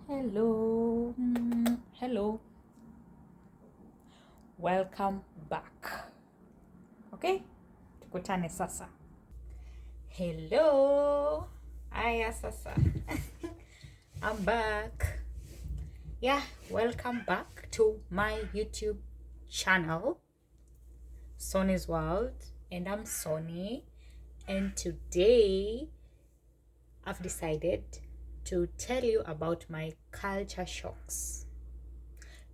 Hello. Hello. Welcome back. Okay? Tukutane sasa. Hello. Aya sasa. I'm back. Yeah, welcome back to my YouTube channel, Sonny's World. And I'm Sonny. And today I've decided to tell you about my culture shocks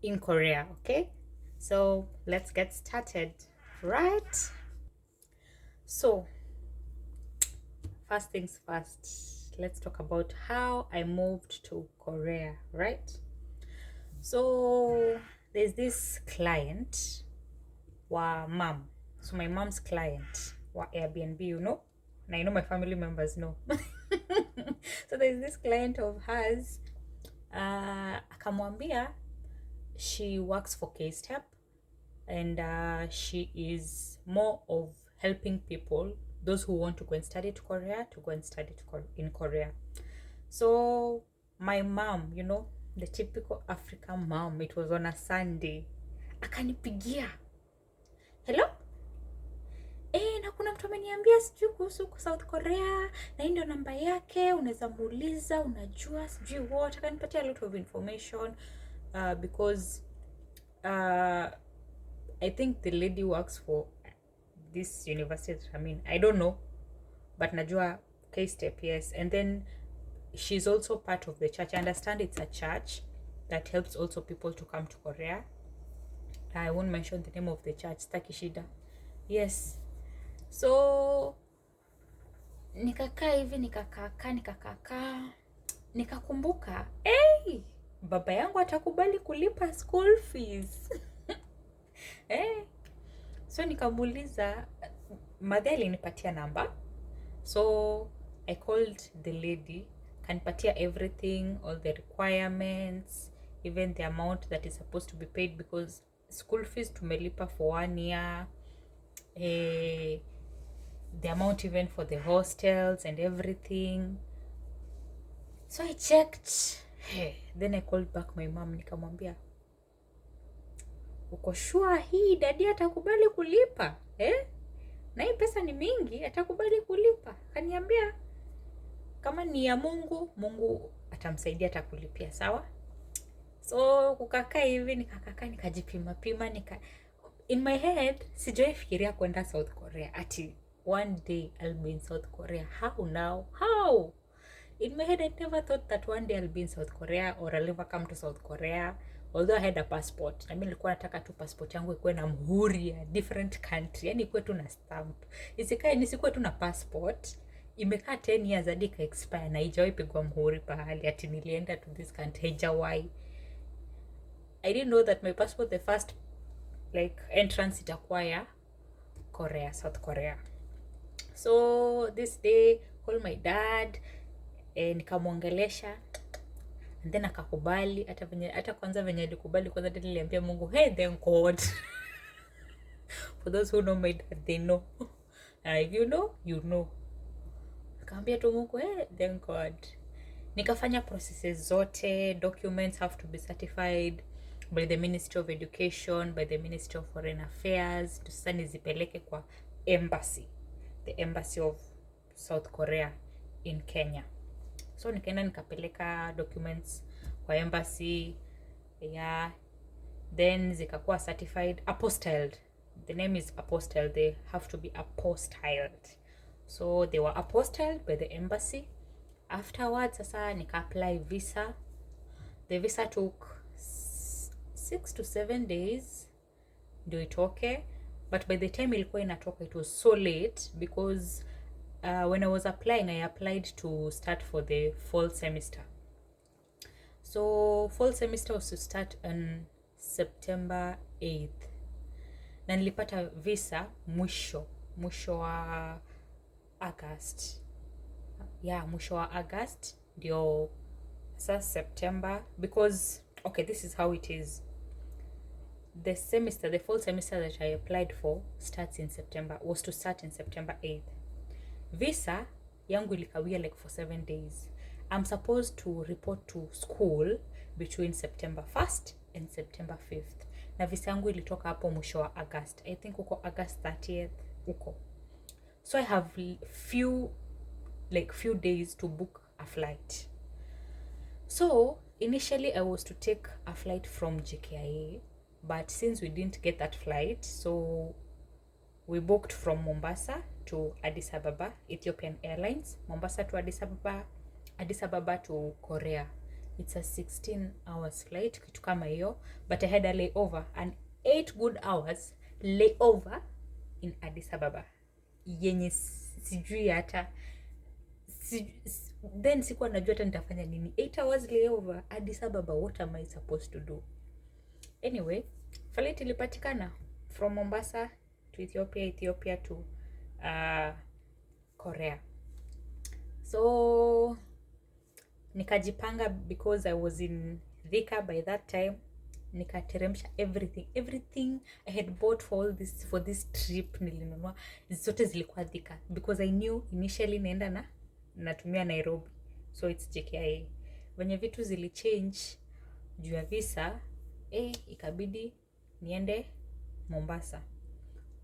in Korea, okay? So let's get started, right? So first things first, let's talk about how I moved to Korea, right? So there's this client, wa mom. So my mom's client, wa Airbnb, you know? And I know my family members know. So there's this client of hers, akamwambia she works for K-Step, and she is more of helping people, those who want to go and study to Korea, to go and study in Korea. So my mom, you know, the typical African mom, it was on a Sunday, akanipigia, hello, na kuna mtu ameniambia sijui kuhusu South Korea, na hii ndio namba yake, unaweza muuliza, unajua sijui what. Akanipatia a lot of information because I think the lady works for this university. I mean, I don't know, but najua K-Step, yes. And then she's also part of the church. I understand it's a church that helps also people to come to Korea. I won't mention the name of the church, Takishida. Yes. So nikakaa hivi, nikakaa nikakumbuka, hey, baba yangu atakubali kulipa school fees. So nikamuuliza, madhe alinipatia namba, so I called the lady, kanipatia everything, all the requirements, even the amount that is supposed to be paid, because school fees tumelipa for 1 year, the amount even for the hostels and everything. So I checked, then I called back my mom, nikamwambia, uko sure hii dadi atakubali kulipa? Na hii pesa ni mingi, atakubali kulipa? Kaniambia kama ni ya Mungu, Mungu atamsaidia, atakulipia, sawa? So kukakaa hivi, nikajipima in my head sijawahi fikiria kwenda South Korea, ati one day I'll be in South Korea. How now? How? In my head I never thought that one day I'll be in South Korea or I'll ever come to South Korea, although I had a passport. Na mimi nilikuwa nataka tu passport yangu ikuwe na muhuri ya different country, yani ikuwe tu na stamp. Nisikuwe tu na passport imekaa 10 years hadi ka expire na haijawahi pigwa muhuri pahali ati nilienda to this country, haijawahi. I didn't know that my passport, the first like entrance itakuwa ya Korea, South Korea. So this day call my dad, nikamwongelesha, and then akakubali. Hata kwanza venye alikubali, kwanza niliambia Mungu, hey, thank God. For those who know my dad, they know. If you know, you know. Nikamwambia tu Mungu, hey, thank God. Nikafanya processes zote, documents have to be certified by the Ministry of Education, by the Ministry of Foreign Affairs. Sasa nizipeleke kwa embassy, the embassy of South Korea in Kenya. So nikaenda nikapeleka documents kwa embassy, yeah. Then zikakuwa certified, apostilled. The name is apostilled. They have to be apostilled. So they were apostilled by the embassy. Afterwards, sasa nika-apply visa. The visa took 6 to 7 days ndio itoke, but by the time ilikuwa inatoka, it was so late because when I was applying, I applied to start for the fall semester. So fall semester was to start on September 8th. Na nilipata visa mwisho wa August. Yeah, mwisho wa August ndio sasa September, because okay, this is how it is. The semester, the fall semester that I applied for was to start in September 8th. Visa yangu ilikawia like for 7 days. I'm supposed to report to school between September 1st and September 5th. Na visa yangu ilitoka hapo mwisho wa August. I think uko August 30th uko. So I have few days to book a flight. So initially I was to take a flight from JKIA, but since we didn't get that flight, so we booked from Mombasa to Addis Ababa, Ethiopian Airlines, Mombasa to Addis Ababa, Addis Ababa to Korea. It's a 16 hours flight, kitu kama hiyo, but I had a layover, an 8 good hours layover in Addis Ababa. Yenye sijui hata then sikuwa najua hata nitafanya nini. 8 hours layover Addis Ababa, what am I supposed to do? Anyway, flight ilipatikana from Mombasa to Ethiopia to Korea. So nikajipanga because I was in Thika by that time. Nikateremsha everything I had bought for this trip. Nilinunua zote zilikuwa Thika because I knew initially naenda natumia Nairobi, so it's JKIA. Venye vitu zilichange juu ya visa, ikabidi niende Mombasa.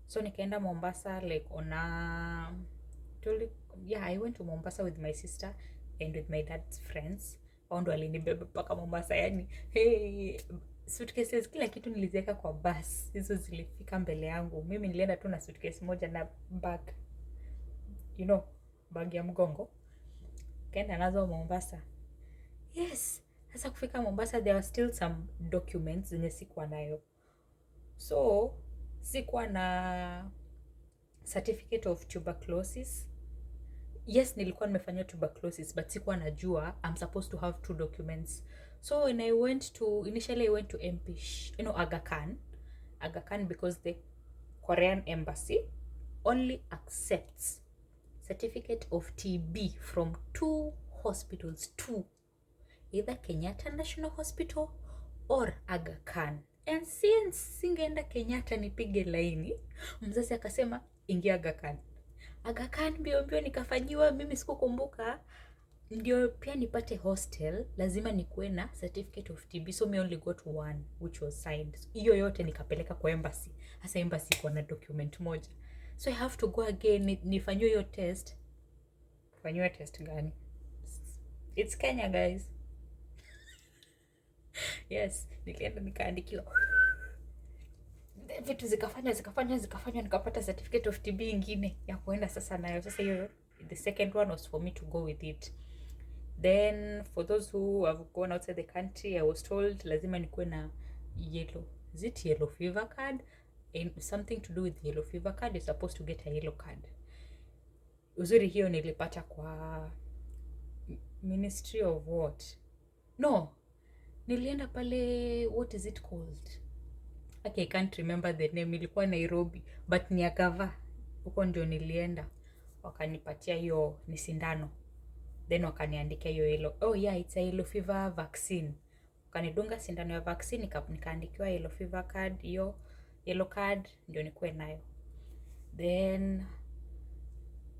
So nikaenda Mombasa like I went to Mombasa with my sister and with my dad's friends. Wao walinibeba paka Mombasa, yani suitcases kila kitu niliziweka kwa bus. Hizo zilifika mbele yangu. Mimi nilienda tu na suitcase moja na bag, bag ya mgongo. Kaenda nazo Mombasa. Yes, sasa kufika Mombasa there were still some documents zenye sikuwa nayo. So sikuwa na certificate of tuberculosis. Yes, nilikuwa nimefanya tuberculosis, but sikuwa najua I'm supposed to have 2 documents. So when initially I went to MP, Aga Khan, because the Korean embassy only accepts certificate of TB from 2 hospitals, 2, either Kenyatta National Hospital or Aga Khan. And since singeenda Kenyatta nipige laini, mzazi akasema ingia Aga Khan. Aga Khan mbio nikafanyiwa, mimi sikukumbuka ndio pia nipate hostel lazima nikuwe na certificate of TB, so me only got 1 which was signed. Hiyo yote nikapeleka kwa embassy. Hasa embassy iko na document moja, so I have to go again nifanyiwe hiyo test. Fanyiwe test gani? It's Kenya, guys. Yes, nilienda nikaandikiwa vitu zikafanywa nikapata certificate of TB ingine ya kuenda sasa nayo. Sasa hiyo the second one was for me to go with it. Then for those who have gone outside the country, I was told lazima nikuwe na yellow fever card, and something to do with yellow fever card you're supposed to get a yellow card. Uzuri hiyo nilipata kwa Ministry of what? No, nilienda pale, what is it called? Okay, I can't remember the name. Ilikuwa Nairobi, but ni agava. Huko ndio nilienda. Wakanipatia hiyo ni sindano. Then wakaniandikia hiyo yellow. Oh yeah, it's a yellow fever vaccine. Wakanidunga sindano ya vaccine, nikaandikiwa yellow fever card. Hiyo yellow card ndio nikuwe nayo. Then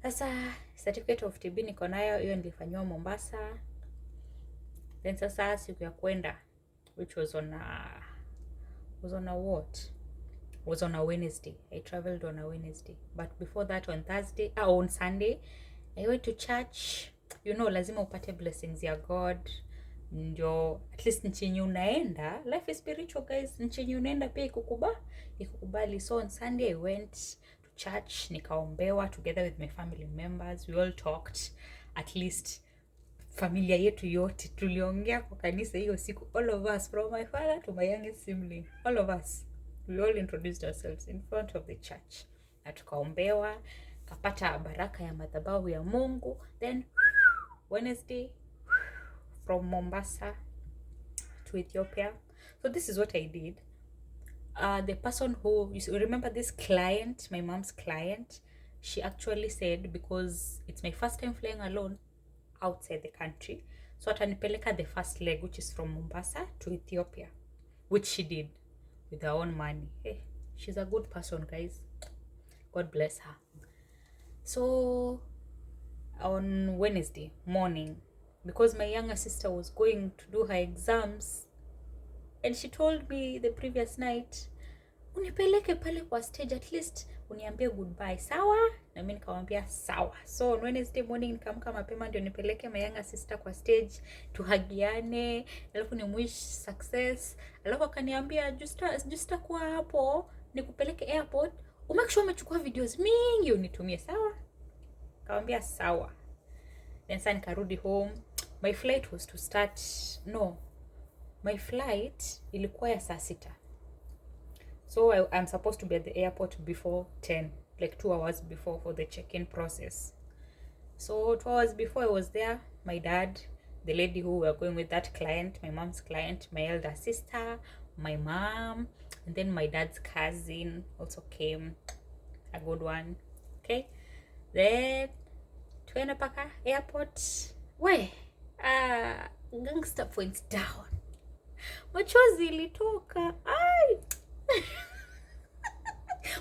sasa certificate of TB niko nayo, hiyo nilifanywa Mombasa. Then sasa siku ya kwenda, which was on a Wednesday. I traveled on a Wednesday. But before that, on Sunday, I went to church. Lazima upate blessings ya God. Ndio at least nchi unaenda, life is spiritual, guys. Nchi unaenda pia ikukubali. So on Sunday I went to church, nikaombewa together with my family members. We all talked, at least familia yetu yote tuliongea kwa kanisa hiyo siku, all of us, from my father to my youngest sibling, all of us, we all introduced ourselves in front of the church, na tukaombewa, kapata baraka ya madhabahu ya Mungu. Then Wednesday from Mombasa to Ethiopia. So this is what I did. The person who, you remember this client, my mom's client, she actually said, because it's my first time flying alone outside the country, so atanipeleka the first leg, which is from Mombasa to Ethiopia, which she did with her own money. Hey, she's a good person, guys. God bless her. So on Wednesday morning, because my younger sister was going to do her exams, and she told me the previous night, unipeleke pale kwa stage, at least uniambie goodbye, sawa? Na mimi nikamwambia sawa. So on Wednesday morning nikaamka mapema ndio nipeleke my younger sister kwa stage, tuhagiane, alafu ni wish success. Alafu akaniambia just kwa hapo nikupeleke airport, umake sure umechukua videos mingi unitumie, sawa? Nikamwambia sawa. Then sasa nikarudi home. My flight was to start, no, my flight ilikuwa ya saa 6. So I'm supposed to be at the airport before 10, like 2 hours before for the check-in process. So 2 hours before I was there, my dad, the lady who we were going with, that client, my mom's client, my elder sister, my mom, and then my dad's cousin also came, a good one. Okay, then tuenda paka airport. Gangster points down, machozi ilitoka.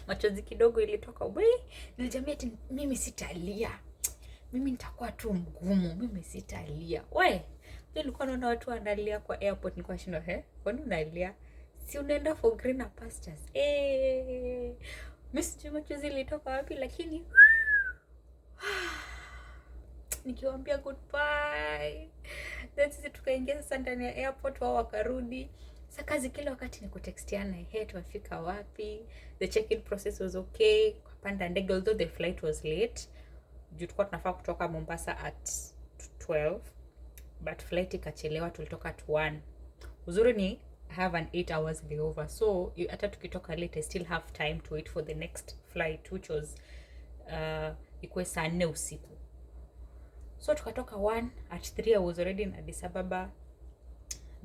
Machozi kidogo ilitoka. Nilijambia ati mimi sitalia, mimi nitakuwa tu mgumu, mimi sitalia. Nilikuwa naona watu wanalia kwa airport, nilikuwa shindwa, kwani unalia? Si unaenda for greener pastures? Mimi sijui machozi ilitoka wapi, lakini nikiwaambia goodbye, then sisi tukaingia sasa ndani ya airport, wao wakarudi. Sasa kazi kila wakati ni kutextiana, tunafika wapi? The check-in process was okay. Kupanda ndege, although the flight was late, juu tulikuwa tunafaa kutoka Mombasa at 12, but flight ikachelewa, tulitoka at 1. Uzuri ni I have an 8 hours layover, so hata tukitoka late I still have time to wait for the next flight, which was ikuwe saa 4 usiku. So tukatoka 1, at 3 I was already in Addis Ababa.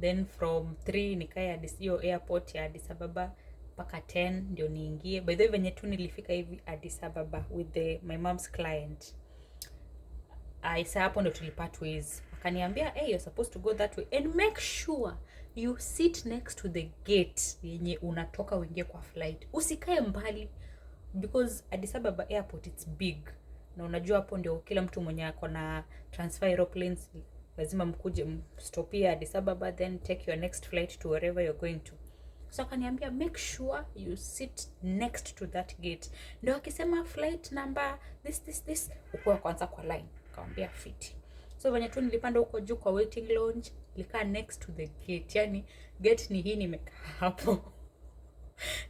Then from 3 nikaya hiyo airport ya Addis Ababa mpaka 10 ndio niingie. By the way, venye tu nilifika hivi Addis Ababa with my mom's client, isa hapo ndo tulipart ways. Akaniambia, you're supposed to go that way and make sure you sit next to the gate yenye unatoka uingie kwa flight. Usikae mbali because Addis Ababa airport it's big. Na unajua hapo ndio kila mtu mwenye ako na transfer aeroplanes lazima mkuje mstopia Addis Ababa, then take your next flight to wherever you're going to. So akaniambia make sure you sit next to that gate. Ndio akisema flight number this uko kwanza kwa line. Akamwambia fiti. So venye tu nilipanda huko juu kwa waiting lounge, nilikaa next to the gate. Yani gate ni hii, nimekaa hapo.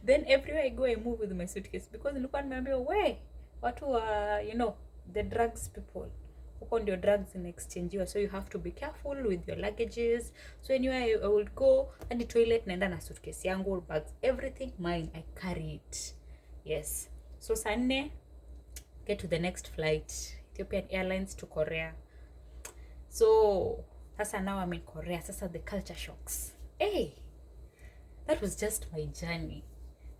Then everywhere I go I move with my suitcase because nilikuwa nimeambiwa watu wa the drugs people, huko ndio drugs in exchange, so you have to be careful with your luggages. So anyway I will go and the toilet, naenda na suitcase yangu, bags, everything mine, I carry it. Yes. So saa 4 get to the next flight, Ethiopian Airlines to Korea. So sasa now I'm in Korea. Sasa the culture shocks. That was just my journey.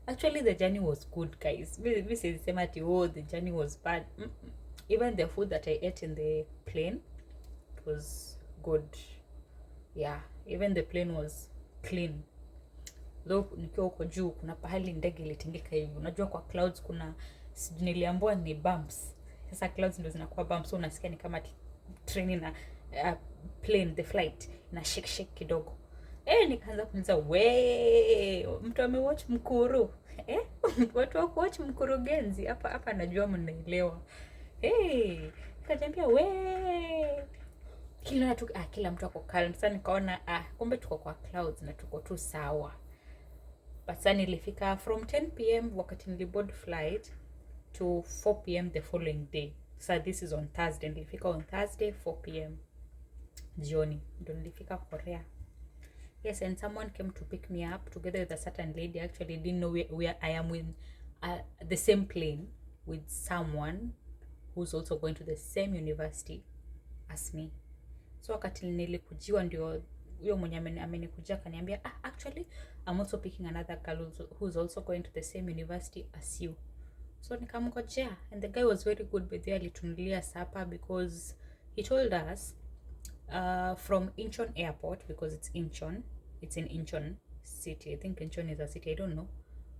Actually the journey was good, guys. This is the journey was bad. Even the food that I ate in the plane, it was good. Yeah, even the plane was clean. Though nikiwa huko juu kuna pahali ndege ilitingika hivi. Unajua kwa clouds kuna, niliambiwa ni bumps. Sasa clouds ndio zinakuwa bumps, so unasikia ni kama train na plane, the flight na shake kidogo. Nikaanza kuuliza, mtu amewatch Mkuru? Watu wa kuwatch Mkurugenzi hapa najua mnaelewa. Nikajambia kila mtu ako calm. Sasa nikaona kumbe tuko kwa clouds na tuko tu sawa. But sasa nilifika from 10 PM wakati niliboard flight to 4 PM the following day. So this is on Thursday. Nilifika on Thursday 4 PM jioni ndio nilifika Korea. Yes, and someone came to pick me up together with a certain lady. Actually didn't know where I am with the same plane with someone who's also going to the same university as me. So wakati nilikujiwa ndio huyo mwenye amenikujia kaniambia, actually I'm also picking another girl who's also going to the same university as you. So nikamngojea, and the guy was very good, but they alitunulia sapa because he told us from Incheon airport, because it's in Incheon city. I think Incheon is a city, I don't know.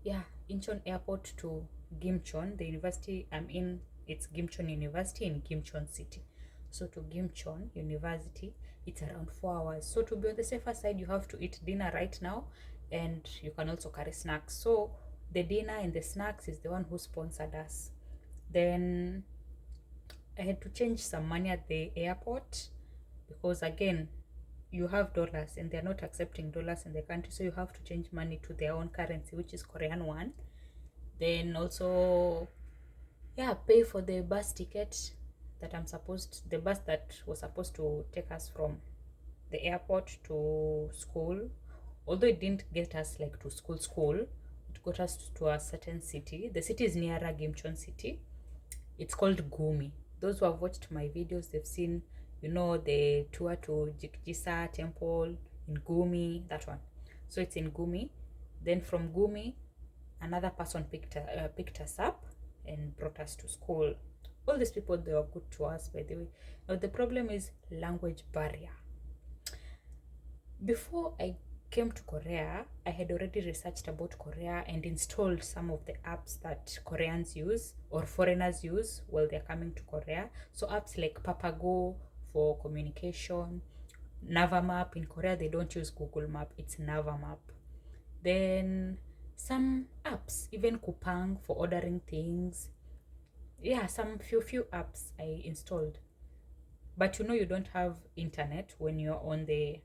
Yeah, Incheon airport to Gimcheon, the university I'm in, it's Gimcheon University in Gimcheon city. So to Gimchon University, it's around 4 hours. So to be on the safer side, you have to eat dinner right now, and you can also carry snacks. So the dinner and the snacks is the one who sponsored us. Then I had to change some money at the airport, because again, you have dollars and they're not accepting dollars in the country, so you have to change money to their own currency, which is Korean won. Then also, yeah, pay for the bus ticket that the bus that was supposed to take us from the airport to school. Although it didn't get us like to school, it got us to a certain city. The city is near Gimchon city. It's called Gumi. Those who have watched my videos, they've seen, the tour to Jikjisa temple in Gumi, that one. So it's in Gumi. Then from Gumi, another person picked us up and brought us to school. All these people, they were good to us, by the way. Now the problem is language barrier. Before I came to Korea, I had already researched about Korea and installed some of the apps that Koreans use or foreigners use while they're coming to Korea. So apps like Papago for communication, Navamap. In Korea, they don't use Google Map, it's Navamap. Then some apps, even Kupang for ordering things. Yeah, some few apps I installed. But you don't have internet when you're on the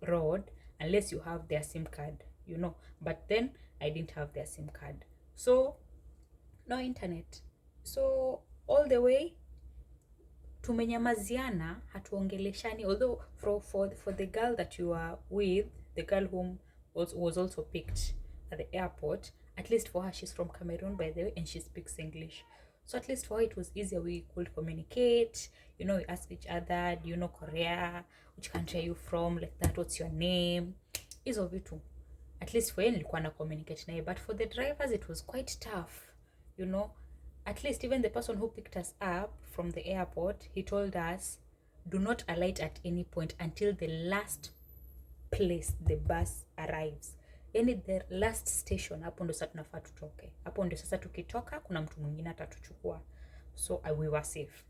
road unless you have their SIM card, But then I didn't have their SIM card, so no internet. So all the way tumenyamaziana, hatuongeleshani. Although for the girl that you are with, the girl whom was also picked at the airport, at least for her, she's from Cameroon, by the way, and she speaks English. So at least for her, it was easier. We could communicate, we ask each other, do you know Korea? Which country are you from? Like that, what's your name? Hizo vitu. At least for yeye nilikuwa na communicate naye, but for the drivers it was quite tough, At least even the person who picked us up from the airport, he told us, do not alight at any point until the last place the bus arrives. Yani the last station, hapo ndo sasa tunafaa tutoke. Hapo ndo sasa tukitoka kuna mtu mwingine atatuchukua. So we were safe.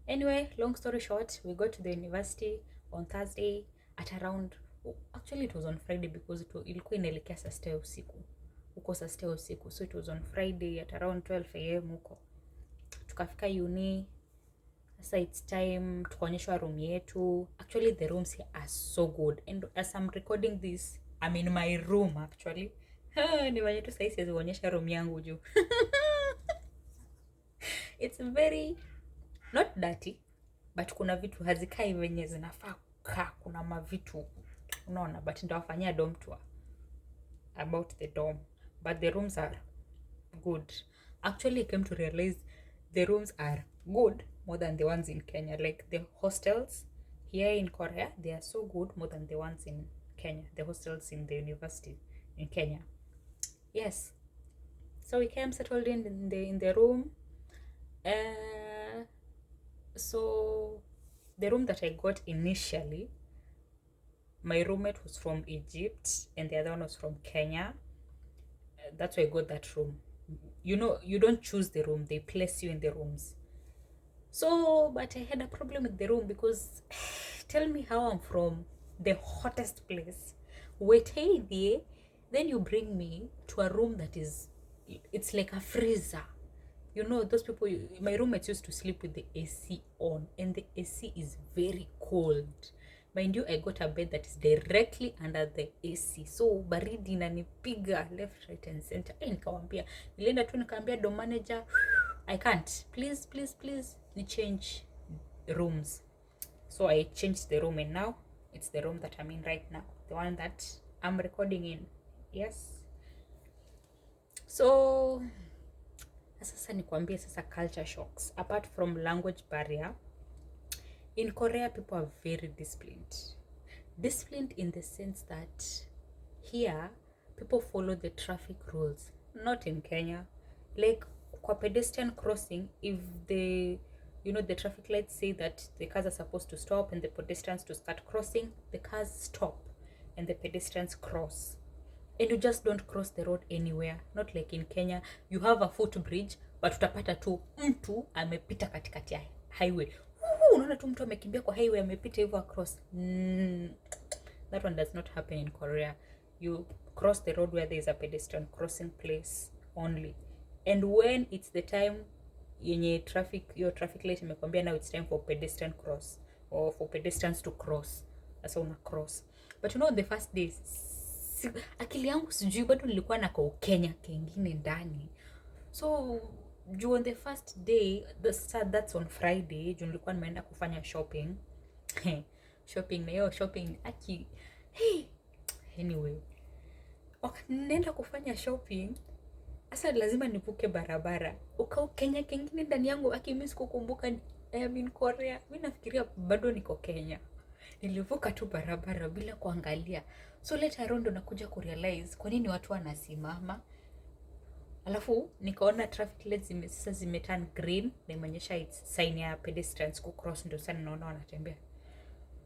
Anyway, long story short, we got to the university on Thursday at around, actually it was on Friday because ilikuwa inaelekea saa 6 usiku. Uko saa 6 usiku. So it was on Friday at around 12 am huko. Tukafika uni. Sasa it's time tukaonyeshwa room yetu. Actually the rooms here are so good, and as I'm recording this, I'm in my room actually. Ni wenye tu sasa siwezi kuonyesha room yangu juu. It's very not dirty, but kuna vitu hazikai venye zinafaa kukaa. Kuna mavitu unaona, but ndawafanyia dorm tour about the dorm. But the rooms are good. Actually, I came to realize the rooms are good more than the ones in Kenya. Like the hostels here in Korea, they are so good more than the ones in Kenya. The hostels in the university in Kenya. Yes. So we came settled in the room. So the room that I got initially, my roommate was from Egypt and the other one was from Kenya. That's why I got that room. You don't choose the room, they place you in the rooms. So, but I had a problem with the room because tell me how I'm from the hottest place, wait, hey there, then you bring me to a room that it's like a freezer. Those people, my roommates used to sleep with the AC on, and the AC is very cold. Mind you, I got a bed that is directly under the AC. So baridi inanipiga left, right and center. Nikawambia, nilienda tu nikaambia dorm manager, I can't. Please ni change rooms. So I changed the room, and now it's the room that I'm in right now. The one that I'm recording in. Yes. So sasa nikwambie sasa culture shocks. Apart from language barrier, in Korea, people are very disciplined. Disciplined in the sense that here, people follow the traffic rules. Not in Kenya. Like, kwa pedestrian crossing, if the traffic lights say that the cars are supposed to stop and the pedestrians to start crossing, the cars stop and the pedestrians cross. And you just don't cross the road anywhere. Not like in Kenya, you have a footbridge, but utapata tu mtu amepita katikati ya highway. unaona tu mtu amekimbia kwa highway amepita hivyo across. That one does not happen in Korea. You cross the road where there is a pedestrian crossing place only, and when it's the time yenye your traffic light imekwambia now it's time for pedestrian cross or for pedestrians to cross, sasa una cross. But you know, the first days akili yangu sijui bado nilikuwa na kwa Kenya kingine ndani. So on the first day, that's on Friday, nilikuwa nimeenda kufanya shopping. Shopping na hiyo shopping anyway, nenda kufanya shopping. Asa lazima nivuke barabara. Kenya kingine ndani yangu mimi sikukumbuka I'm in Korea. Mimi nafikiria bado niko Kenya. Nilivuka tu barabara bila kuangalia. So later on ndo nakuja kurealize kwa nini watu wanasimama. Alafu nikaona traffic lights zimeturn green na imeonyesha it's sign ya pedestrians ku cross, ndio sana naona wanatembea.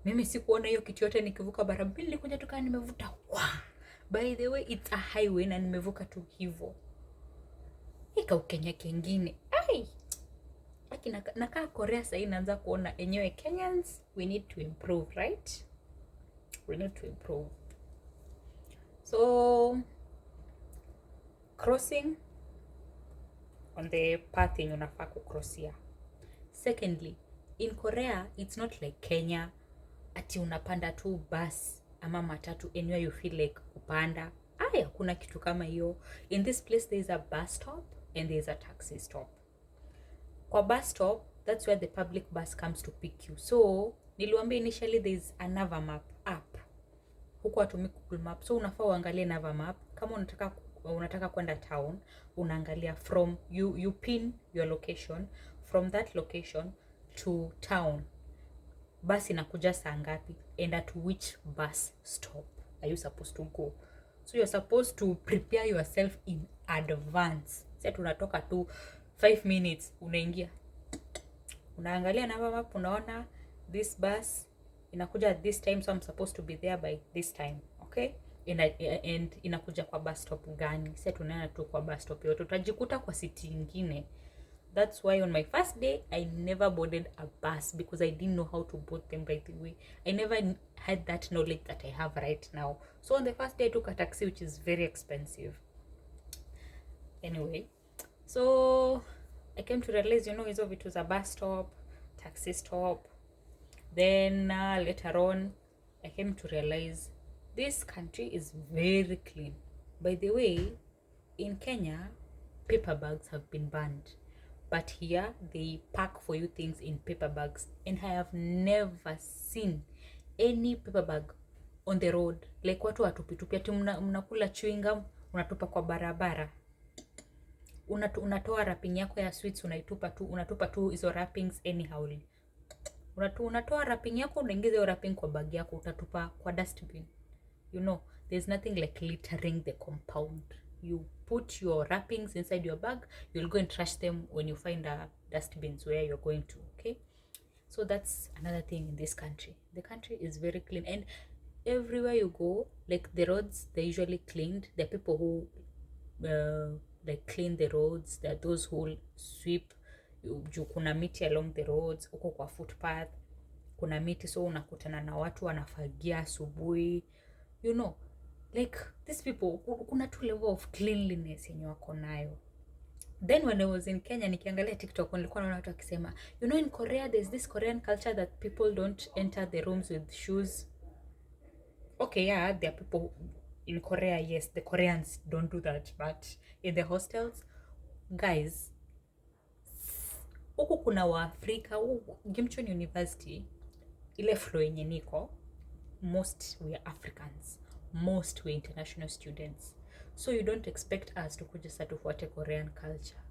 Mimi sikuona hiyo kitu yote nikivuka barabara. Nilikuja tukaa nimevuta. By the way, it's a highway na nimevuka tu hivyo. Kenya kingine. Nakaa Korea sasa inaanza kuona enyewe Kenyans we need to improve, right? We need to improve. So crossing on the path yenye unafaa kucrossia. Secondly, in Korea it's not like Kenya ati unapanda tu bus ama matatu anywhere you feel like kupanda. Kuna kitu kama hiyo. In this place there is a bus stop and there is a taxi stop. Kwa bus stop, that's where the public bus comes to pick you. So niliwaambia initially there is a Nava map app. Huko watumii Google Map. So unafaa uangalie Nava map. Kama unataka kwenda town, unaangalia from you pin your location, from that location to town. Bus inakuja saa ngapi and at which bus stop are you supposed to go? So you're supposed to prepare yourself in advance. Sasa tunatoka tu 5 minutes unaingia. Unaangalia Nava map, unaona this bus inakuja at this time, so I'm supposed to be there by this time. Okay? And inakuja kwa bus stop gani? Sasa tunaenda tu kwa bus stop yote. Utajikuta kwa city nyingine. That's why on my first day, I never boarded a bus because I didn't know how to board them, by the way. I never had that knowledge that I have right now. So on the first day, I took a taxi, which is very expensive. Anyway, so I came to realize, hizo vitu za bus stop, taxi stop. Then later on, I came to realize this country is very clean. By the way, in Kenya, paper bags have been banned. But here, they pack for you things in paper bags. And I have never seen any paper bag on the road. Like watu watupitupi. Ati mnakula chewing gum, unatupa kwa barabara. Unatoa wrapping yako ya sweets, unatupa tu hizo wrappings anyhow. Unatoa wrapping yako, unaingiza hiyo wrapping kwa bag yako, utatupa kwa dustbin. There's nothing like littering the compound. You put your wrappings inside your bag, you'll go and trash them when you find a dustbins where you're going to, okay? So that's another thing in this country. The country is very clean, and everywhere you go, like the roads, they're usually cleaned. There are people who like clean the roads. There are those who sweep. Kuna miti along the roads, uko kwa footpath kuna miti, so unakutana na watu wanafagia asubuhi. Like these people, kuna tu level of cleanliness yenye wako nayo. Then when I was in Kenya, nikiangalia TikTok, nilikuwa naona watu wakisema, in Korea there's this Korean culture that people don't enter the rooms with shoes. Okay, yeah, there are people in Korea, yes, the Koreans don't do that, but in the hostels, guys, huku kuna Waafrika, Gimchon University, ile flow yenye niko, most we are Africans. Most were international students, so you don't expect us to kuja sasa tufuate Korean culture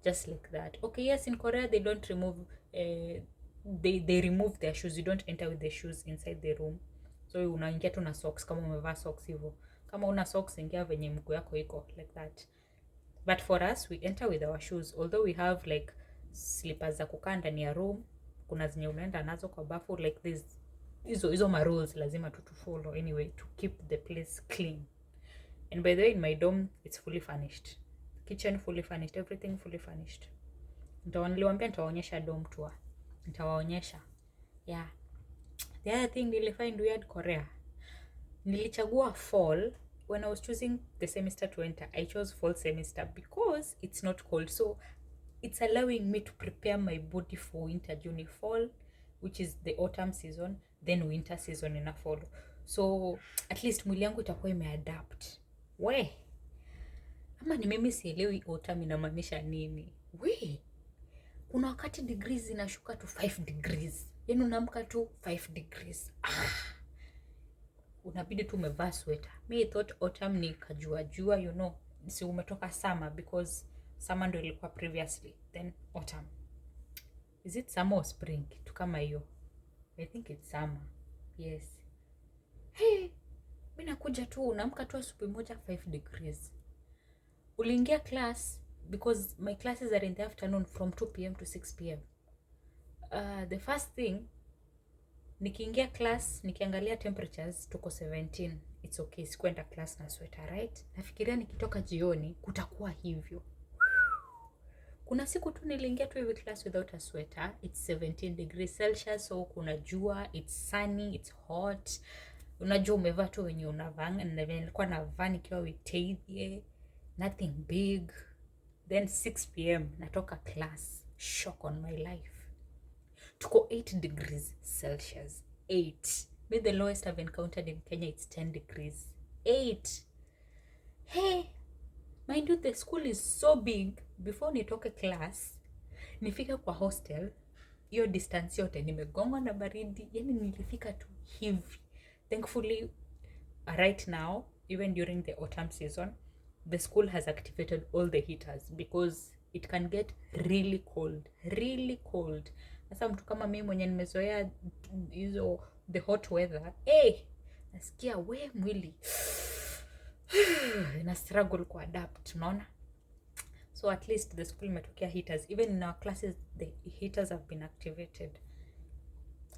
just like that. Okay, yes, in Korea they don't remove they remove their shoes. You don't enter with the shoes inside the room, so unaingia tu na socks kama umevaa socks hivyo. Kama una socks, ingia venye mguu yako iko like that. But for us, we enter with our shoes, although we have like slippers za kukaa ndani ya room. Kuna zenye unaenda nazo kwa bafu, like this. Hizo ma rules lazima to follow anyway to keep the place clean. And by the way, in my dorm, it's fully furnished. Kitchen fully furnished, everything fully furnished. Niliwaambia nitawaonyesha dorm tour. Nitawaonyesha. Yeah. The other thing nilifind weird Korea, nilichagua fall. When I was choosing the semester to enter, I chose fall semester because it's not cold, so it's allowing me to prepare my body for winter. Juni fall, which is the autumn season, then winter season ina follow, so at least mwili yangu itakuwa imeadapt. We ama ni mimi sielewi autumn inamaanisha nini? We kuna wakati degrees zinashuka to 5 degrees, yani unaamka tu 5 degrees. Unabidi tu umevaa sweater. Me thought autumn ni kajua jua, you know, si umetoka summer, because summer ndo ilikuwa previously, then autumn. Is it summer or spring? Kitu kama hiyo. I think it's summer. Yes. Hey, mimi nakuja tu unaamka tu asubuhi moja 5 degrees. Uliingia class, because my classes are in the afternoon from 2 p.m. to 6 p.m. The first thing, nikiingia class, nikiangalia temperatures, tuko 17. It's okay, sikuenda class na sweater, right? Nafikiria nikitoka jioni kutakuwa hivyo. Kuna siku tu niliingia tu hivi class without a sweater. It's 17 degrees Celsius, so kuna jua, it's sunny, it's hot. Unajua umevaa tu wenye unavaa, na nilikuwa navaa nikiwa witeye, nothing big. Then 6 p.m. natoka class. Shock on my life. Tuko 8 degrees Celsius. 8. Maybe the lowest I've encountered in Kenya, it's 10 degrees. 8. Hey, mind you, the school is so big. Before nitoke class, nifika kwa hostel, hiyo distance yote nimegongwa na baridi. Yani nilifika tu hivi. Thankfully, right now, even during the autumn season, the school has activated all the heaters because it can get really cold. Really cold. Sasa mtu kama mimi mwenye nimezoea hizo the hot weather, nasikia we mwili na struggle ku adapt, unaona? So at least the school imetokea heaters. Even in our classes, the heaters have been activated.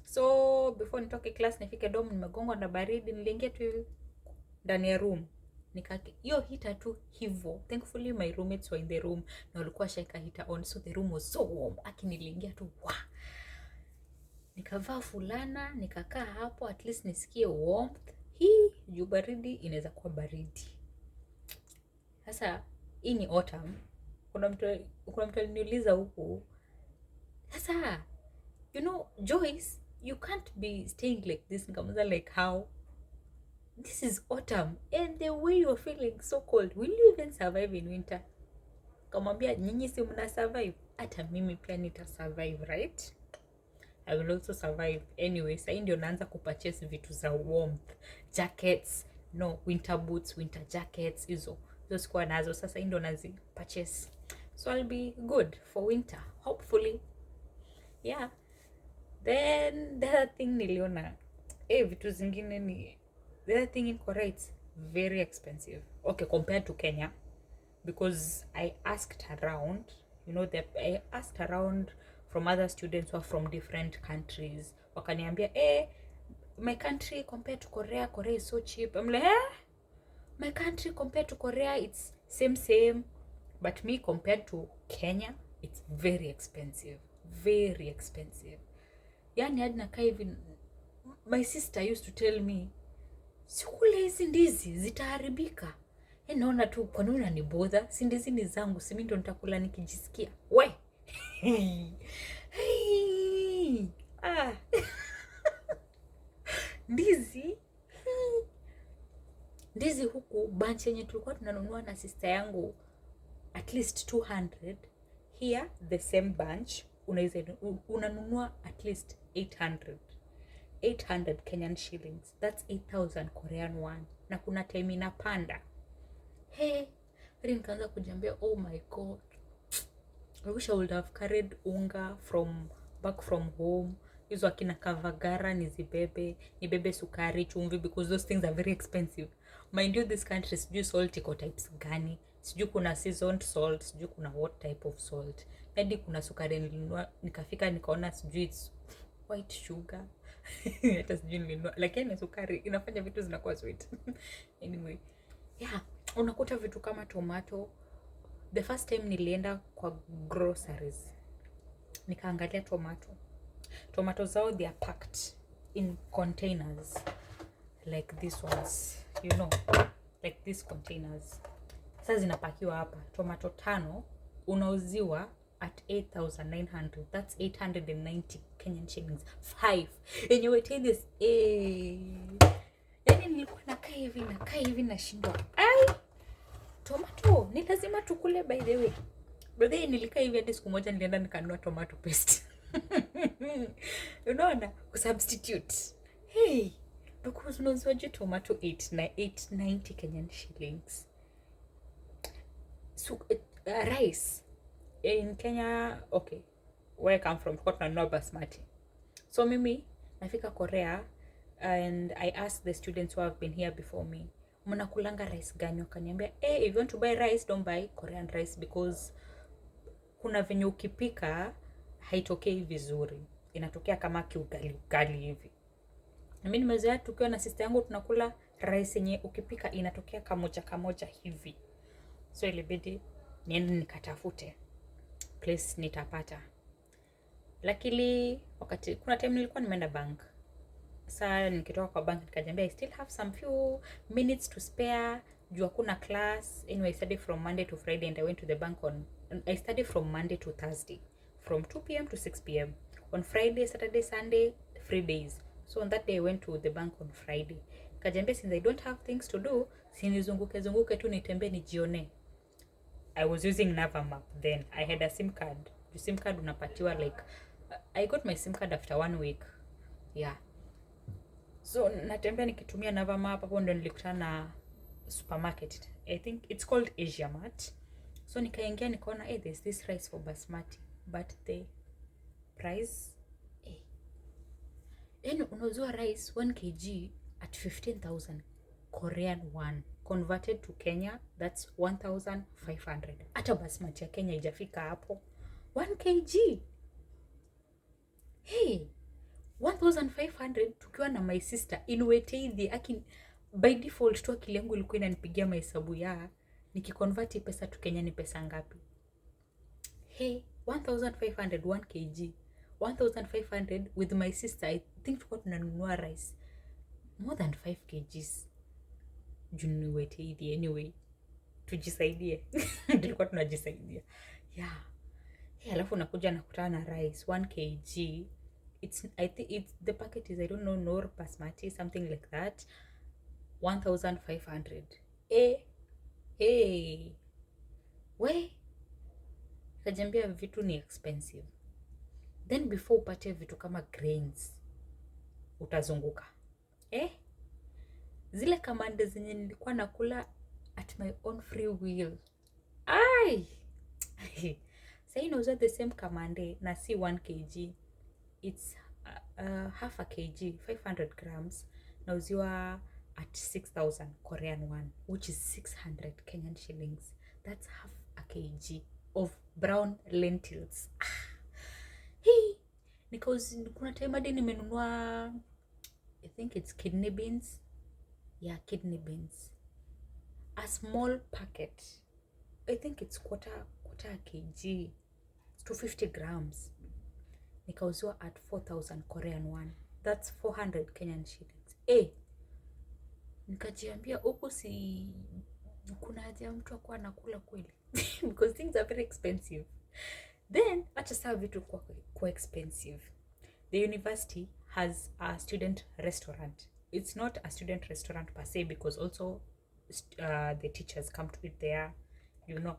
So before nitoke class nifike dorm, nimegongwa na baridi, niliingia tu ndani ya room. Hiyo heater tu hivyo. Thankfully my roommates were in the room na walikuwa shaika heater on, so the room was so warm. Niliingia tu nikavaa fulana, nikakaa hapo at least nisikie warmth. Juu baridi inaweza kuwa baridi. Sasa hii ni autumn. Kuna mtu aliniuliza huku, sasa you know Joyce, you can't be staying like this. Nikamuuliza like how? This is autumn and the way you're feeling so cold, will you even survive in winter? Kamwambia nyinyi si mna survive, hata mimi pia nita survive, right? I will also survive. Anyway, sasa ndio naanza kupurchase vitu za warmth, jackets, winter boots, winter jackets, hizo sikuwa nazo. Sasa ndio nazi purchase, so I'll be good for winter hopefully. Yeah. Then the other thing niliona, vitu zingine ni, the other thing in Korea, it's very expensive. Okay, compared to Kenya, because I asked around, I asked around from other students who are from different countries. Wakaniambia, my country compared to Korea is so cheap. I'm like, my country compared to Korea, it's same. But me compared to Kenya, it's very expensive. Very expensive. Yani hadi nakaa hivi, my sister used to tell me, sikule hizi ndizi zitaharibika. Naona tu kwa nini unanibother? Si ndizi ni zangu, si mimi ndo nitakula nikijisikia. We. Ndizi huku bunch yenye tulikuwa tunanunua na sister yangu at least 200. Here the same bunch unanunua at least 800 Kenyan shillings. That's 8,000 Korean won. Na kuna time inapanda. Nikaanza kujiambia, oh my god, I wish I would have carried unga back from home. Hizo akina kavagara nibebe sukari, chumvi, because those things are very expensive. Mind you, this country, sijui salt iko types gani, sijui kuna seasoned salt, sijui kuna what type of salt. Hadi kuna sukari nilinunua, nikafika nikaona sijui it's white sugar. Hata sijui nilinunua, lakini sukari inafanya vitu zinakuwa sweet. Anyway, yeah, unakuta vitu kama tomato. The first time nilienda kwa groceries, nikaangalia tomato. Tomato zao, they are packed in containers like these ones, you know, like these containers. Sasa zinapakiwa hapa. Tomato 5 unauziwa at 8,900. That's 890 Kenyan shillings. 5. And you were telling this, yani nilikuwa nakaa hivi nashindwa. Ai, tomato ni lazima tukule, by the way. By the way, nilikaa hivi hadi siku moja nilienda nikanunua tomato paste. Unaona, kusubstitute. Hey, because unauziwa tomato 890 Kenyan shillings. So, rice in Kenya, okay, where I come from, tunanunua basmati. So mimi nafika Korea and I asked the students who have been here before me, mnakulanga rice gani? Wakaniambia, if you want to buy rice, don't buy Korean rice because kuna venye ukipika haitokei vizuri, inatokea kama kiugali hivi. Na mimi nimezoea tukiwa na sister yangu tunakula rice yenye ukipika inatokea kamoja hivi. So ilibidi niende nikatafute place nitapata. Lakini wakati kuna time nilikuwa nimeenda bank. Sasa nikitoka kwa bank nikajiambia I still have some few minutes to spare. Juu hakuna class. Anyway, I studied from Monday to Friday and I went to the bank I studied from Monday to Thursday. From 2 p.m. to 6 p.m. On Friday, Saturday, Sunday, 3 days. So on that day I went to the bank on Friday. Kajiambia since I don't have things to do, sinizunguke tu nitembe nijione. I was using Nava Map then. I had a SIM card. The SIM card unapatiwa like I got my SIM card after 1 week. Yeah. So natembea nikitumia Nava Map, hapo ndo nilikutana na supermarket. I think it's called Asia Mart. So nikaingia nikaona there's this rice for basmati, but the price unauziwa rice 1 kg at 15,000 Korean won. Converted to Kenya, that's 1,500. Hata basmati ya Kenya haijafika hapo. 1 kg. Hey, 1,500 tukiwa na my sister in Weteithi. By default tu akili yangu ilikuwa inanipigia mahesabu ya nikiconvert pesa tu Kenya ni pesa ngapi. Hey, 1,500 1 kg. 1,500 with my sister. I think tulikuwa tunanunua rice more than 5 kgs. Juni Weteithi anyway. Tujisaidie. Tulikuwa tunajisaidia. Yeah. Alafu nakuja nakutana na rice 1 kg. I think the packet is, I don't know, Nor basmati, something like that. 1,500. We kajambia vitu ni expensive. Then before upate vitu kama grains utazunguka. Zile kamande zenye nilikuwa nakula at my own free will. Sasa inauza the same kamande na si 1 kg. It's half a kg, 500 grams. Nauziwa at 6,000 Korean won, which is 600 Kenyan shillings. That's half a kg of brown lentils. Kuna time hadi nimenunua, I think it's kidney beans. Yeah, kidney beans. A small packet. I think it's quarter kg. It's 250 grams. Nikauziwa at 4,000 Korean won. That's 400 Kenyan shillings. Nikajiambia huku si kuna haja mtu akuwa nakula kweli. Because things are very expensive. Then acha saa vitu kwa expensive. The university has a student restaurant. It's not a student restaurant per se because also the teachers come to eat there, you know.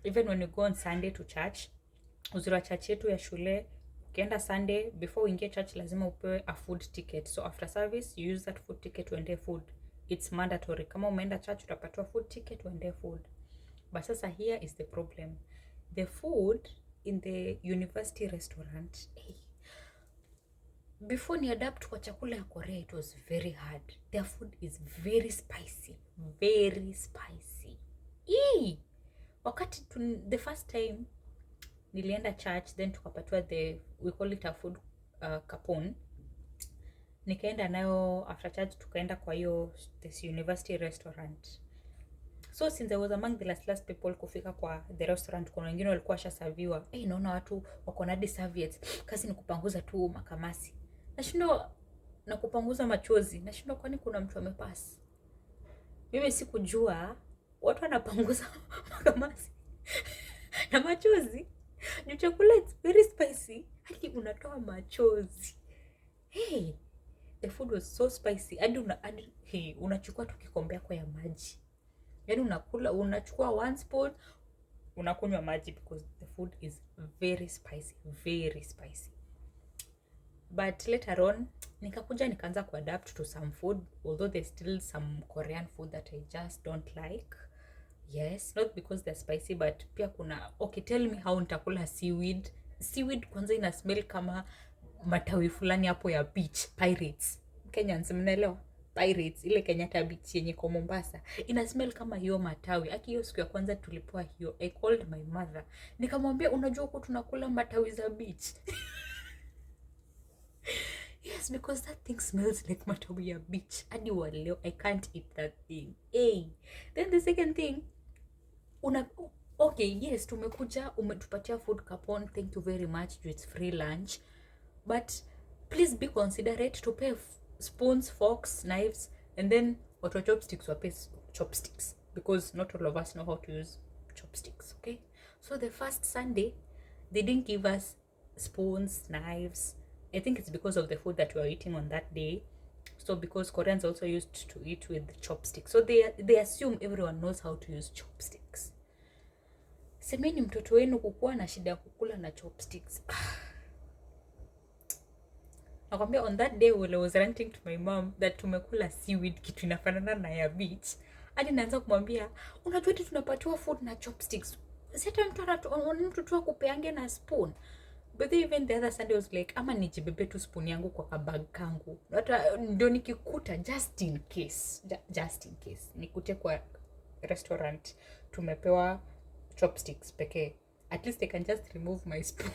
Even when you go on Sunday to church, uzura church yetu ya shule, ukienda Sunday, before uingie church lazima upewe a food ticket. So after service, you use that food ticket to ende food. It's mandatory. Kama umeenda church utapatiwa food ticket to ende food. But sasa here is the problem. The food in the university restaurant, before ni adapt kwa chakula ya Korea, it was very hard. Their food is very spicy. Very spicy. Wakati the first time nilienda church, then tukapatiwa we call it a food kapon. Nikaenda nayo after church, tukaenda kwa this university restaurant. So since I was among the last people kufika kwa the restaurant, kuna wengine walikuwa washasaviwa. Naona watu wako na serviettes. Kazi ni kupanguza tu makamasi. Nashindwa na kupanguza machozi. Nashindwa kwani kuna mtu amepass. Mimi sikujua watu wanapanguza makamasi na machozi. Ni chakula, it's very spicy. Hadi unatoa machozi. Hey, the food was so spicy. Hadi unachukua tu kikombe yako ya maji. Yaani unachukua 1 spoon, unakunywa maji because the food is very spicy, very spicy. But later on, nikakuja nikaanza kuadapt to some food, although there's still some Korean food that I just don't like. Yes, not because they're spicy, but pia kuna, okay, tell me how nitakula seaweed. Seaweed kwanza ina smell kama matawi fulani hapo ya beach, pirates. Kenyans mnaelewa? Pirates, ile Kenyatta beach yenye kwa Mombasa. Ina smell kama hiyo matawi. Hiyo siku ya kwanza tulipoa hiyo, I called my mother. Nikamwambia, unajua huko tunakula matawi za beach. Yes, because that thing smells like matawi ya beach. Hadi wa leo, I can't eat that thing. Then the second thing, okay, yes, tumekuja, umetupatia food coupon, thank you very much, it's free lunch. But please be considerate to pay spoons, forks, knives, and then water chopsticks wape chopsticks, because not all of us know how to use chopsticks, okay? So the first Sunday, they didn't give us spoons, knives. I think it's because of the food that we were eating on that day. So because Koreans also used to eat with chopsticks, so they assume everyone knows how to use chopsticks. Semeni mtoto wenu kukuwa na shida kukula na chopsticks. Nakwambia, on that day when I was ranting to my mom that tumekula seaweed, kitu inafanana na ya beach, hadi naanza kumwambia, unajua eti tunapatiwa food na chopsticks. Sasa mtu tu akupeange na spoon. But even the other Sunday was like, ama nijibebe tu spoon yangu kwa kabag kangu. Hata ndio nikikuta just in case. Nikute kwa restaurant tumepewa chopsticks pekee. At least I can just remove my spoon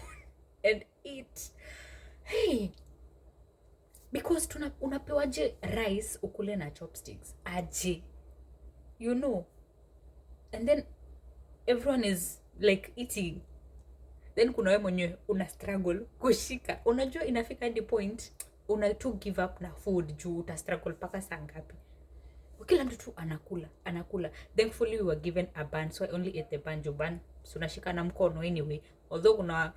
and eat. Hey, because unapewaje rice ukule na chopsticks? Aje. You know. And then everyone is like eating. Then kuna wewe mwenyewe una struggle kushika. Unajua inafika hadi point una to give up na food juu uta struggle paka saa ngapi. Kila mtu tu anakula. Thankfully we were given a bun, so I only ate the bun. So unashika na mkono anyway. Although kuna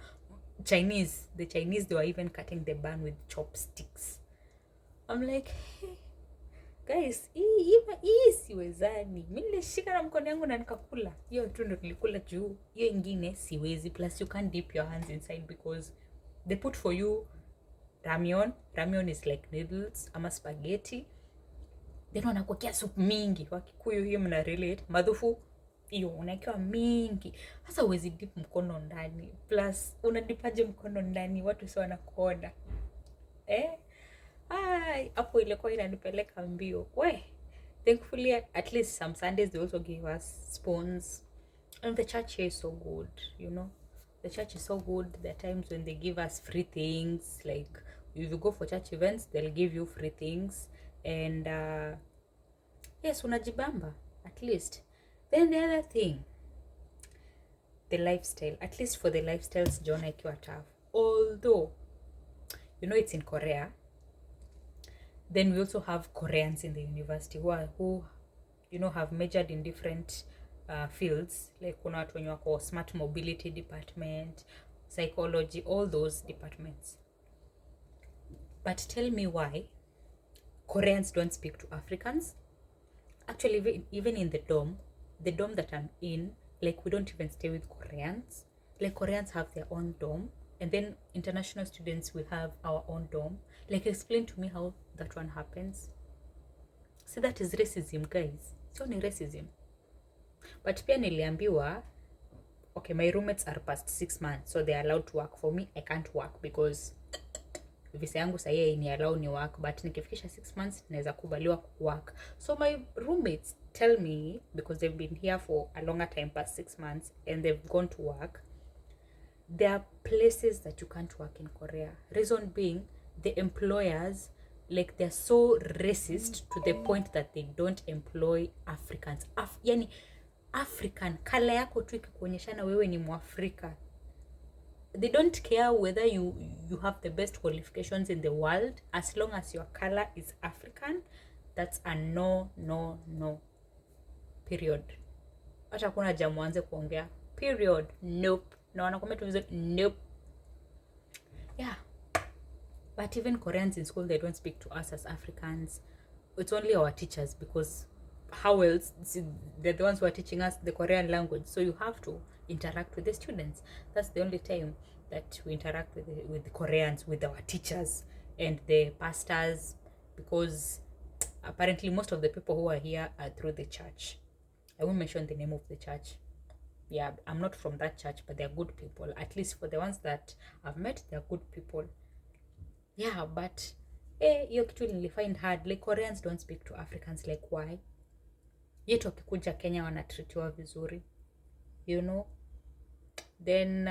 the Chinese, they were even cutting the bun with chopsticks. I'm like, hey, guys, hii siwezani. Mimi nilishika na mkono yangu na nikakula. Hiyo tu ndio nilikula juu. Hiyo ingine siwezi. Plus you can't dip your hands inside because they put for you ramyeon. Ramyeon is like noodles ama spaghetti. Then wanakuwekea soup mingi. Wakikuyu hiyo mna relate. Madhufu hiyo unawekewa mingi. Sasa huwezi dip mkono ndani. Plus unadipaje mkono ndani? Watu sio wanakuona. Hapo ilikuwa inanipeleka mbio. Thankfully, at least some Sundays they also gave us spoons. And the church here is so good, you know. The church is so good. There are times when they give us free things. Like, if you go for church events, they'll give you free things. And, yes, unajibamba, at least. Then the other thing, the lifestyle. At least for the lifestyles, Jonah ikiwa tough. Although, you know, it's in Korea. Then we also have Koreans in the university who you know, have majored in different fields. Like kuna watu wenye wako smart mobility department, psychology, all those departments. But tell me why Koreans don't speak to Africans. Actually, even in the dorm that I'm in, like we don't even stay with Koreans. Like Koreans have their own dorm. And then international students will have our own dorm. Like, explain to me how that one happens. See, that is racism, guys. It's only racism. But pia niliambiwa, okay, my roommates are past 6 months, so they are allowed to work. For me, I can't work because visa yangu sahi ni allow ni work, but nikifikisha 6 months naweza kubaliwa work. So my roommates tell me, because they've been here for a longer time, past 6 months, and they've gone to work, there are places that you can't work in Korea. Reason being, the employers, like, they're so racist to the point that they don't employ Africans. Yani, African, color yako tu ikikuonyeshana wewe ni Mwafrika. They don't care whether you have the best qualifications in the world. As long as your color is African, that's a no. Period. Hata kuna jamu anze kuongea. Period. Nope. Na wanakwambia tu vizuri, nope. Yeah. But even Koreans in school, they don't speak to us as Africans. It's only our teachers, because how else? They're the ones who are teaching us the Korean language. So you have to interact with the students. That's the only time that we interact with the Koreans, with our teachers and the pastors, because apparently most of the people who are here are through the church. I won't mention the name of the church. Yeah, I'm not from that church, but they're good people. At least for the ones that I've met, they're good people. Yeah, but hiyo kitu nilifind hard. Like, Koreans don't speak to Africans. Like, why? Yetu wakikuja Kenya wanatritiwa vizuri, you know. Then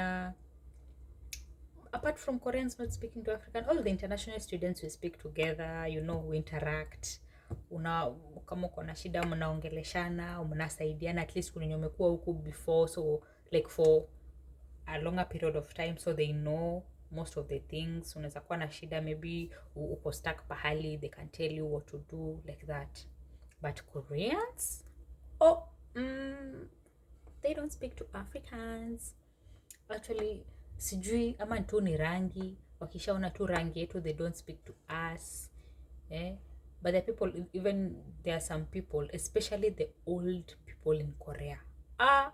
apart from Koreans not speaking to African, all the international students we speak together, you know, we interact. Kama uko na shida mnaongeleshana, mnasaidiana. At least kuna umekuwa huku before, so like for a longer period of time, so they know most of the things. Unaweza kuwa na shida, maybe uko stuck pahali, they can tell you what to do, like that. But Koreans, they don't speak to Africans. Actually, sijui ama tu ni rangi. Wakishaona tu rangi yetu, they don't speak to us. But the people, even there are some people, especially the old people in Korea. I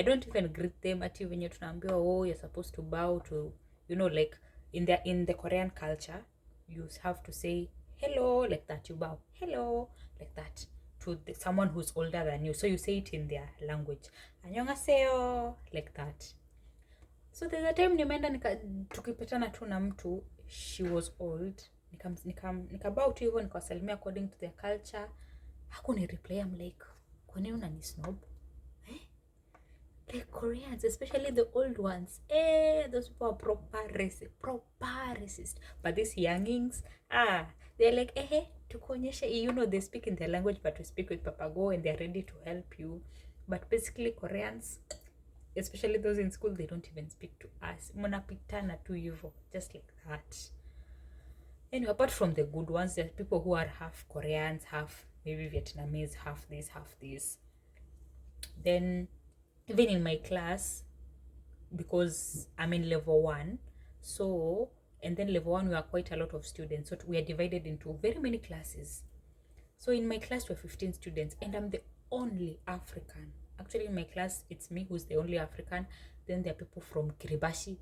don't even greet them. Ati venye tunaambiwa, oh, you're supposed to bow to, you know, like in the Korean culture, you have to say hello, like that. You bow hello, like that, to someone who's older than you. So you say it in their language, annyeonghaseyo, like that. So there's a time nimeenda tukipatana tu na mtu, she was old, nikabow tu hivyo, nikawasalimia according to their culture. Hakuni reply. I'm like, kwa nini unani snob? Like Koreans, especially the old ones, those people are proper racist. But these youngings, they're like, tukuonyeshe, you know, they speak in their language, but we speak with papago, and they're ready to help you. But basically Koreans, especially those in school, they don't even speak to us. Mnapitana tu hivyo, just like that. Anyway, apart from the good ones, there's people who are half Koreans, half maybe Vietnamese, half this. Then even in my class, because I'm in level 1, so, and then level 1 we are quite a lot of students, so we are divided into very many classes. So in my class we are 15 students, and I'm the only African. Actually in my class it's me who's the only African. Then there are people from Kiribati.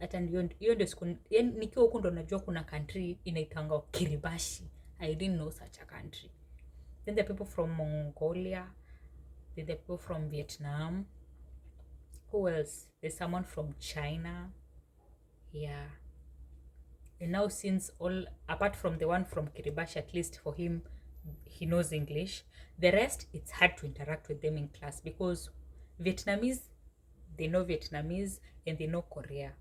Hata hiyo ndio siku nikiwa huko ndo najua kuna country inaitanga Kiribati. I didn't know such a country. Then there are people from Mongolia. Then there are people from Vietnam. Who else? There's someone from China. Yeah. And now since all, apart from the one from Kiribati, at least for him, he knows English. The rest, it's hard to interact with them in class, because Vietnamese, they know Vietnamese and they know Korea.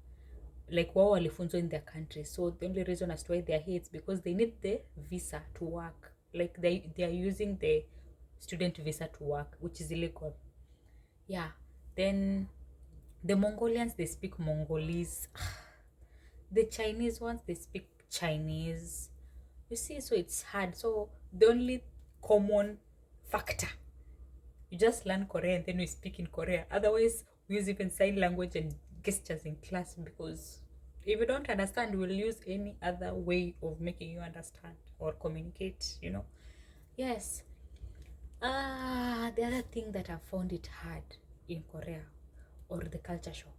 Like, wao walifunzwa in their country. So the only reason as to why they're here is because they need the visa to work. Like, they are using the student visa to work, which is illegal. Yeah. Then the Mongolians, they speak Mongolese. The Chinese ones, they speak Chinese. You see, so it's hard. So the only common factor, you just learn Korean and then you speak in Korea. Otherwise, we use even sign language and gestures in class, because if you don't understand, we'll use any other way of making you understand or communicate, you know. Yes. The other thing that I found it hard in Korea, or the culture shock.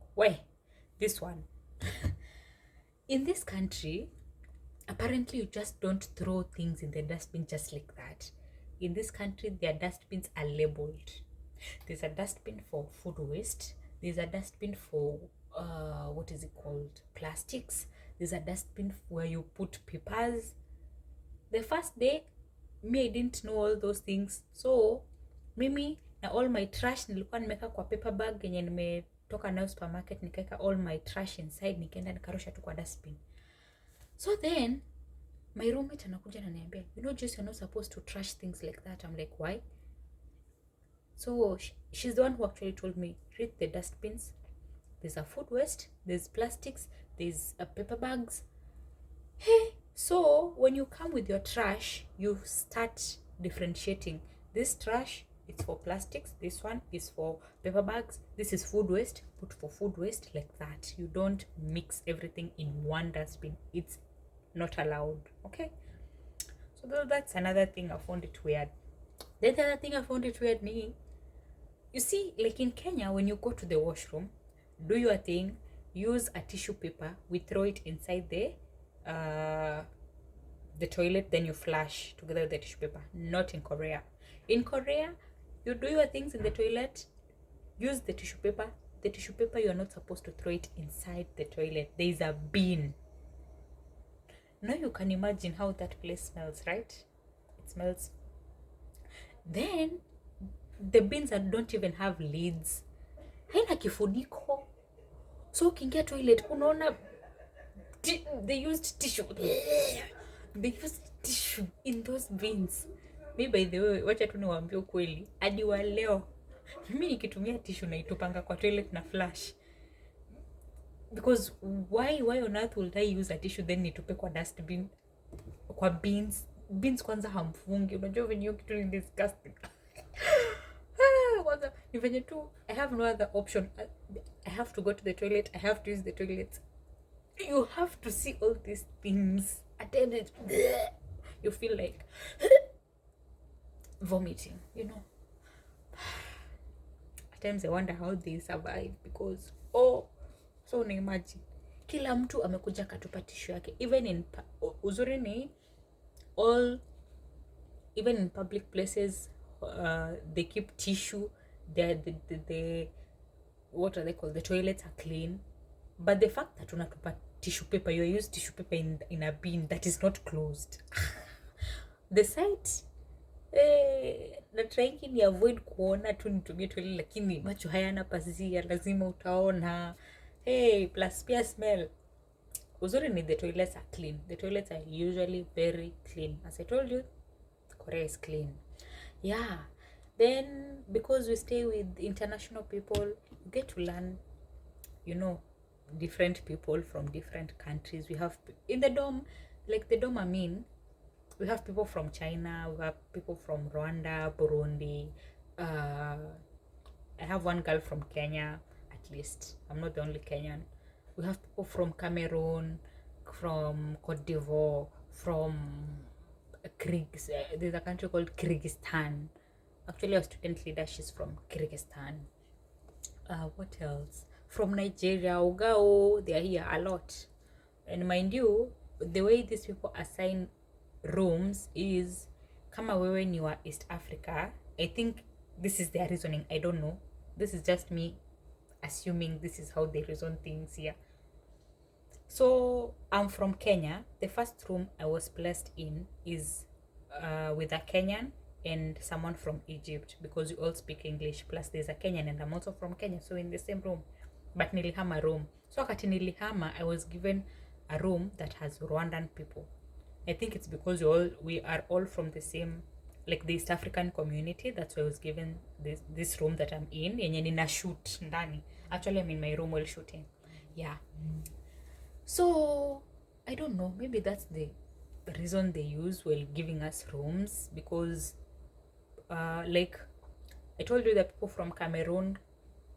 This one. In this country, apparently you just don't throw things in the dustbin just like that. In this country, their dustbins are labeled. There's a dustbin for food waste. There's a dustbin for what is it called? Plastics. There's a dustbin where you put papers. The first day, me, I didn't know all those things. So mimi na all my trash nilikuwa nimeka kwa paper bag yenye nimetoka nayo supermarket, nikaeka all my trash inside, nikaenda nikarusha tu kwa dustbin. So then my roommate anakuja na niambia, you know, just you're not supposed to trash things like that. I'm like, why? So she's the one who actually told me, read the dustbins. There's a food waste, there's plastics, there's paper bags. Hey, so when you come with your trash, you start differentiating. This trash, it's for plastics. This one is for paper bags. This is food waste. Put for food waste, like that. You don't mix everything in one dustbin. It's not allowed. Okay. So that's another thing I found it weird. The other thing I found it weird, you see, like in Kenya, when you go to the washroom, do your thing, use a tissue paper, we throw it inside the toilet, then you flush together with the tissue paper. Not in Korea. In Korea, you do your things in the toilet, use the tissue paper. The tissue paper, you're not supposed to throw it inside the toilet. There is a bin. Now you can imagine how that place smells, right? It smells. Then the bins don't even have lids, haina kifuniko. So ukiingia toilet unaona they used tissue in those bins. Mi by the way, wacha tu niwaambie ukweli, hadi wa leo mimi nikitumia tissue naitupanga kwa toilet na flush. Because why on earth would I use a tissue then nitupe kwa dustbin, kwa bins kwanza hamfungi. Unajua venye hiyo kitu ni disgusting. Kwanza ni venye tu I have no other option. I have to go to the toilet, I have to use the toilet. You have to see all these things attended. You feel like vomiting, you know. At times I wonder how they survive, because so una imagine kila mtu amekuja katupa tissue yake. Even in uzuri ni even in public places, they keep tissue. The what are they called? The toilets are clean. But the fact that unatupa tissue paper, you use tissue paper in a bin that is not closed. The site, na trying ni avoid kuona tu nitumie toilet, lakini macho hayana pazia, lazima utaona. Hey, plus pia smell. Uzuri ni the toilets are clean. The toilets are usually very clean. As I told you, Korea is clean. Yeah. Then because we stay with international people, you get to learn, you know, different people from different countries. We have in the dorm, like the dorm I'm in, we have people from China, we have people from Rwanda, Burundi. I have one girl from Kenya, at least. I'm not the only Kenyan. We have people from Cameroon, from Cote d'Ivoire, from there's a country called Kyrgyzstan. Actually, our student leader, she's from Kyrgyzstan. What else? From Nigeria, Ugao, they are here a lot. And mind you, the way these people assign rooms is, kama wewe ni wa East Africa, I think this is their reasoning. I don't know. This is just me assuming this is how they reason things here. So I'm from Kenya. The first room I was placed in is with a Kenyan and someone from Egypt, because we all speak English. Plus there's a Kenyan and I'm also from Kenya, so in the same room. But nilihama room. So wakati nilihama, I was given a room that has Rwandan people. I think it's because we are all from the same, like the East African community. That's why I was given this room that I'm in. Yenye nina shoot ndani. Actually, I'm in my room while shooting. Yeah. So I don't know. Maybe that's the reason they use while giving us rooms, because like I told you, that people from Cameroon,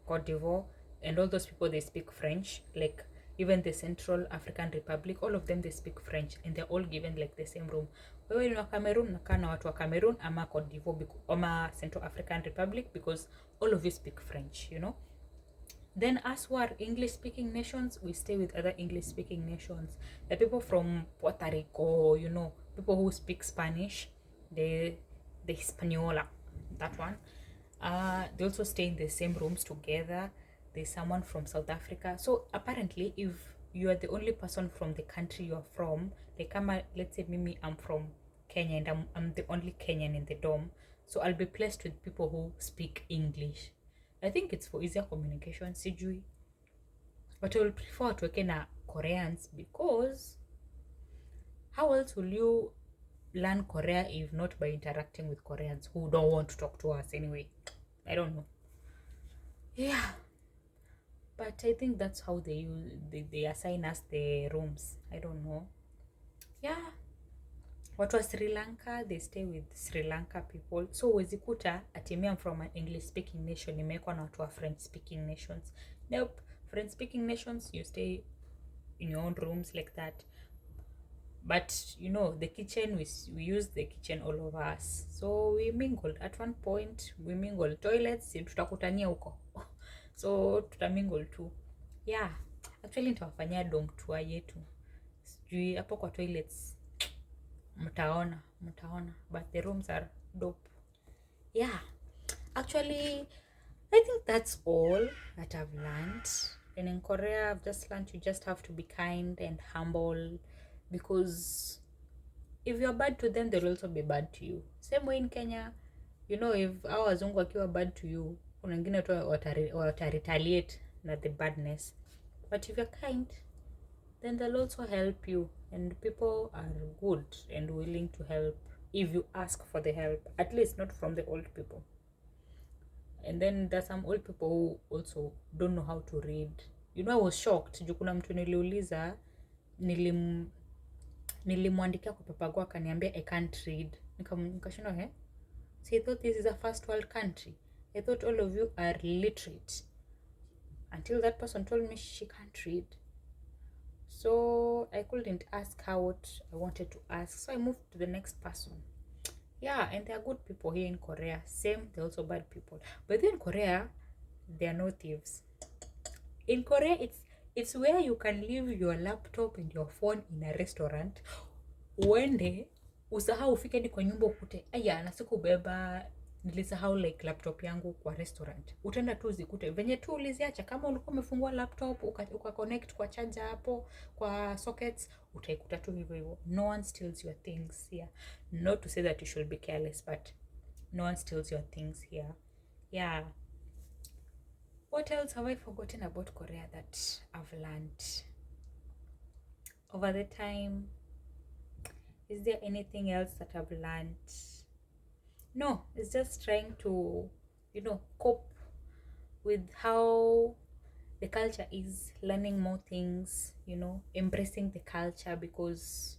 Cote d'Ivoire, and all those people, they speak French. Like even the Central African Republic, all of them, they speak French, and they're all given like the same room. Wewe ni wa Cameroon, nakaa na watu wa Cameroon ama Cote d'Ivoire ama Central African Republic, because all of you speak French, you know. Then as who are English speaking nations, we stay with other English speaking nations. The people from Puerto Rico, you know, people who speak Spanish, the Hispaniola, that one. They also stay in the same rooms together. There's someone from South Africa. So apparently, if you are the only person from the country you're from, like let's say Mimi, I'm from Kenya and I'm the only Kenyan in the dorm, so I'll be placed with people who speak English. I think it's for easier communication, sijui. But I will prefer to work na Koreans, because how else will you learn Korea if not by interacting with Koreans who don't want to talk to us anyway? I don't know. Yeah, but I think that's how they assign us the rooms. I don't know. Yeah, watu wa Sri Lanka, they stay with Sri Lanka people, so wezikuta ati I'm from an English speaking nation imewekwa na watu wa French speaking nations. Nope, French speaking nations, you stay in your own rooms like that. But you know, the kitchen, we use the kitchen all of us, so we mingled at one point. We mingled toilets, tutakutania huko so tutamingle too. Yeah, actually nitawafanyia dom tour yetu, sijui hapo kwa toilets mtaona, but the rooms are dope. Yeah, actually I think that's all that I've learned. And in Korea, I've just learned you just have to be kind and humble, because if you're bad to them, they'll also be bad to you. Same way in Kenya, you know, if our wazungu wakiwa bad to you, kuna wengine tu wataretaliate na the badness. But if you're kind, then they'll also help you. And people are good and willing to help if you ask for the help, at least not from the old people. And then there's some old people who also don't know how to read. You know, I was shocked juu kuna mtu niliuliza, nilimwandikia kwa papago akaniambia I can't read. Nikashindwa so I thought this is a first world country. I thought all of you are literate, until that person told me she can't read. So I couldn't ask her what I wanted to ask, so I moved to the next person. Yeah, and there are good people here in Korea. Same, they're also bad people. But then in Korea, there are no thieves. In Korea, it's where you can leave your laptop and your phone in a restaurant. Uende usahau ufike ni kwa nyumba ukute aya na sikubeba, nilisahau like laptop yangu kwa restaurant. Utaenda tu zikute venye tu uliziacha. Kama ulikuwa umefungua laptop uka connect kwa charger hapo kwa sockets, utaikuta tu hivyo hivyo. No one steals your things here. Not to say that you should be careless, but no one steals your things here. Yeah. What else have I forgotten about Korea that I've learned over the time? Is there anything else that I've learned? No, it's just trying to, cope with how the culture is, learning more things, embracing the culture, because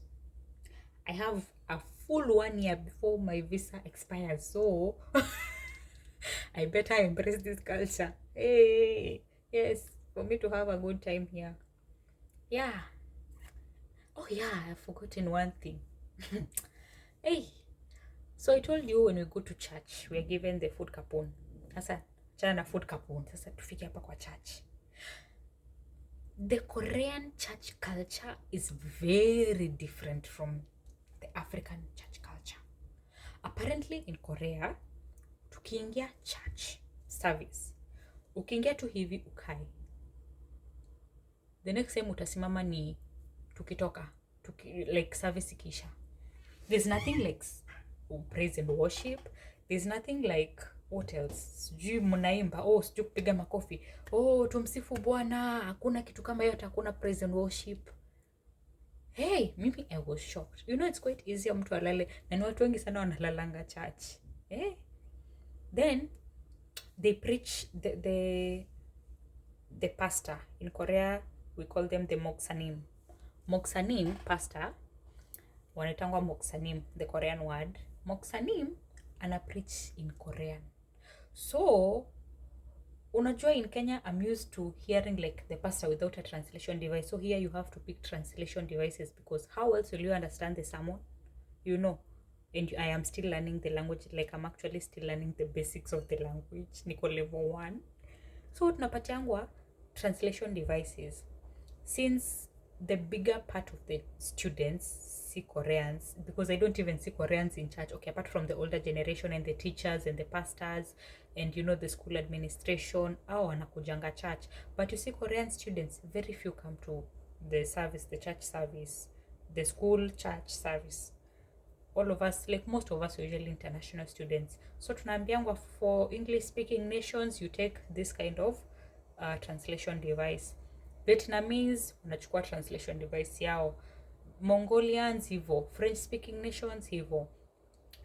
I have a full 1 year before my visa expires, so I better embrace this culture. Hey, yes, for me to have a good time here. Yeah. Oh yeah, I've forgotten one thing. Hey, so I told you when we go to church, we are given the food coupon. Sasa chana food coupon. Sasa tufike hapa kwa church. The Korean church culture is very different from the African church culture. Apparently in Korea, tukiingia church service, ukiingia tu hivi ukai, the next time utasimama ni tukitoka, like service ikisha. There's nothing like praise and worship. There's nothing like, what else? Sijui mnaimba, sijui kupiga makofi, tumsifu Bwana. Hakuna kitu kama hiyo, hakuna praise and worship. Hey, mimi I was shocked. You know, it's quite easy mtu alale, na ni watu wengi sana wanalalanga church. Then they preach, the pastor in Korea, we call them the Moksanim pastor, wanaitangwa Moksanim, the Korean word. Moksanim ana preach in Korean. So unajua in Kenya I'm used to hearing like the pastor without a translation device. So here you have to pick translation devices, because how else will you understand the sermon? And I am still learning the language. Like I'm actually still learning the basics of the language. Niko level 1. So tunapatiangwa translation devices. Since the bigger part of the students see Koreans, because I don't even see Koreans in church, okay, apart from the older generation and the teachers and the pastors and the school administration, wanakujanga church. But you see Korean students, very few come to the service, the church service, the school church service. All of us, like most of us, are usually international students. So tunaambiangwa for English speaking nations, you take this kind of translation device. Vietnamese unachukua translation device yao, Mongolians hivyo, French speaking nations hivyo.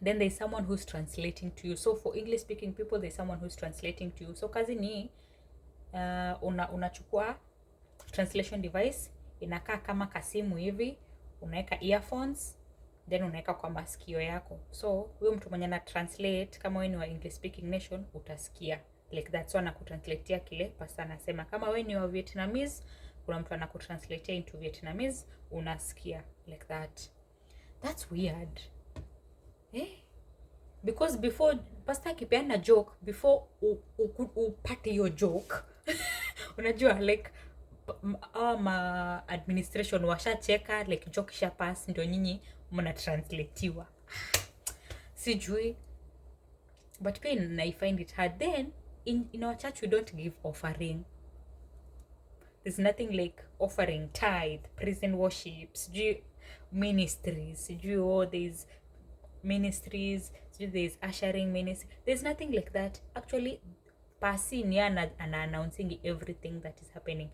then there's someone who's translating to you. So for English speaking people, there's someone who's translating to you. So kazi ni unachukua translation device, inakaa kama kasimu hivi, unaweka earphones, then unaweka kwa masikio yako. So huyo mtu mwenye na translate, kama wewe ni wa English speaking nation, utasikia like that. So anakutranslatea kile pasa anasema. Kama wewe ni wa Vietnamese, kuna mtu anakutranslatea into Vietnamese, unasikia like that. That's weird. Because before pastor akipeana joke, before upate hiyo joke unajua like ma administration washacheka like joke isha pass, ndio nyinyi mna translatiwa. Sijui, but pia I find it hard. Then in our church we don't give offering. There's nothing like offering, tithe, praise and worship, sijui ministries, sijui there's ministries, there's ushering ministry. There's nothing like that. Actually pasi ni ana announcing everything that is happening.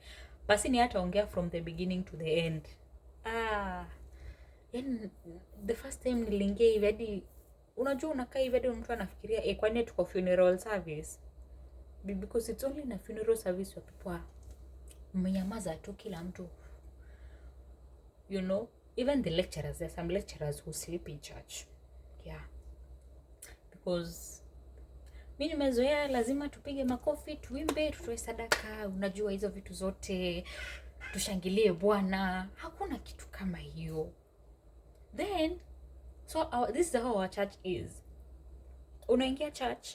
Pasi ni ataongea from the beginning to the end. Yani the first time nilingia hivi hadi unajua unakaa hivi hadi mtu anafikiria kwani tuko funeral service, because it's only na funeral service where people mmenyamaza tu, kila mtu, you know, even the lecturers, there are some lecturers who sleep in church. Yeah, because mimi nimezoea lazima tupige makofi, tuimbe, tutoe sadaka, unajua hizo vitu zote, tushangilie Bwana. Hakuna kitu kama hiyo. Then this is how our church is. Unaingia church,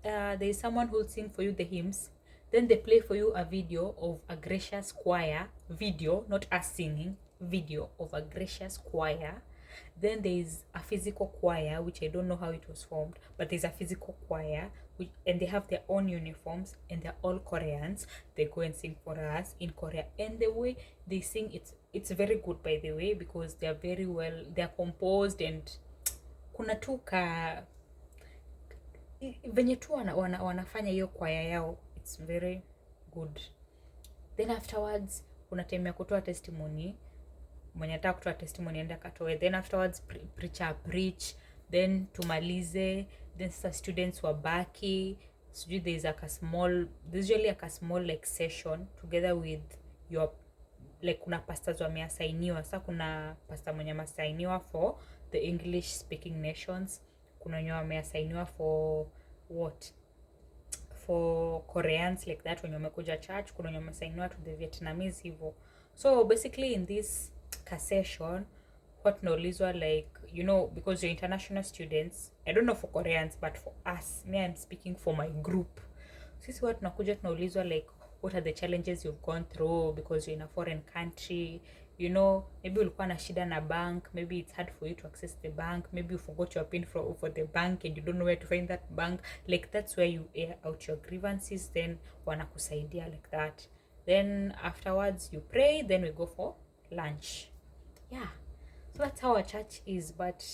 there is someone who will sing for you the hymns, then they play for you a video of a gracious choir, video, not us singing, video of a gracious choir. Then there is a physical choir, which I don't know how it was formed, but there's a physical choir, and they have their own uniforms, and they're all Koreans. They go and sing for us in Korea, and the way they sing, it's very good, by the way, because they're very well, they're composed, and kuna tu ka venye tu wanafanya hiyo choir yao, it's very good. Then afterwards kuna time ya kutoa testimony, mwenye ataka kutoa testimony enda katoe. Then afterwards preacher preach, then tumalize, then students wabaki, so there's like usually like a small like session together with your like kuna pastors wameassigniwa. Sasa kuna pastor mwenye ameassigniwa for the English speaking nations, kuna wenye wameassigniwa for what, for Koreans like that when wamekuja church, kuna wenye wameassigniwa to the Vietnamese hivyo. So basically in this session what naulizwa, like, you know, because you're international students, I don't know for Koreans, but for us, me, I'm speaking for my group. Sisi watu nakuja tunaulizwa like what are the challenges you've gone through because you're in a foreign country, you know, maybe ulikuwa na shida na bank, maybe it's hard for you to access the bank, maybe you forgot your pin for the bank and you don't know where to find that bank, like that's where you air out your grievances, then wanakusaidia like that. Then afterwards you pray, then we go for lunch. Yeah, so that's how our church is. But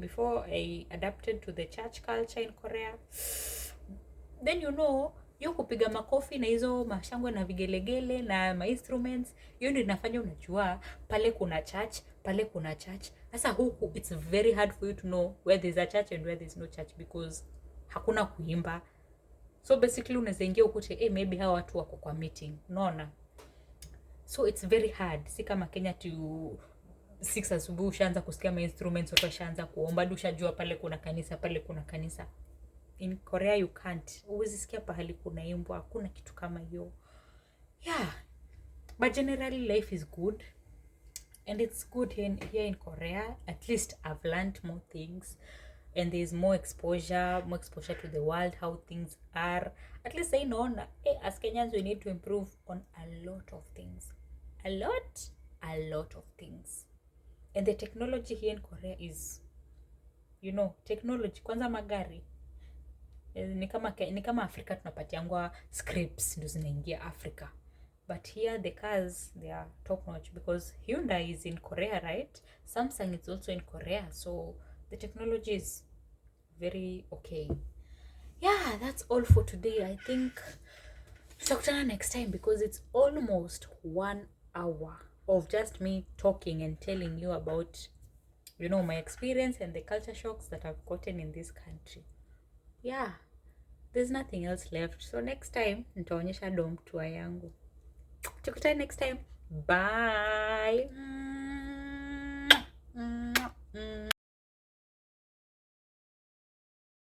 before I adapted to the church culture in Korea, then you know, hiyo kupiga makofi na hizo mashangwe na vigelegele na ma instruments, hiyo ndio inafanya unajua pale kuna church, pale kuna church. Sasa huku it's very hard for you to know where there's a church and where there's no church, because hakuna kuimba. So basically unaweza ingia ukute maybe hawa watu wako kwa meeting, unaona. So it's very hard. Si kama Kenya to 6 asubuhi ushaanza kusikia ma instruments, watu washaanza kuomba, hadi ushajua pale kuna kanisa, pale kuna kanisa. In Korea you can't. Uwezi sikia pahali kuna imbo, hakuna kitu kama hiyo. Yeah. But generally life is good. And it's good here in Korea. At least I've learned more things. And there's more exposure to the world, how things are. At least I know, as Kenyans, we need to improve on a lot of things. A lot of things. And the technology here in Korea is, you know, technology. Kwanza magari. Ni kama Afrika tunapatiangwa scripts ndio zinaingia Africa. But here the cars, they are top notch, because Hyundai is in Korea, right? Samsung is also in Korea. So the technology is very okay. Yeah, that's all for today. I think tutakutana next time, because it's almost 1 hour of just me talking and telling you about you know, my experience and the culture shocks that I've gotten in this country. Yeah, there's nothing else left. So next time nitaonyesha dom tour yangu. Tukutane next time. Bye.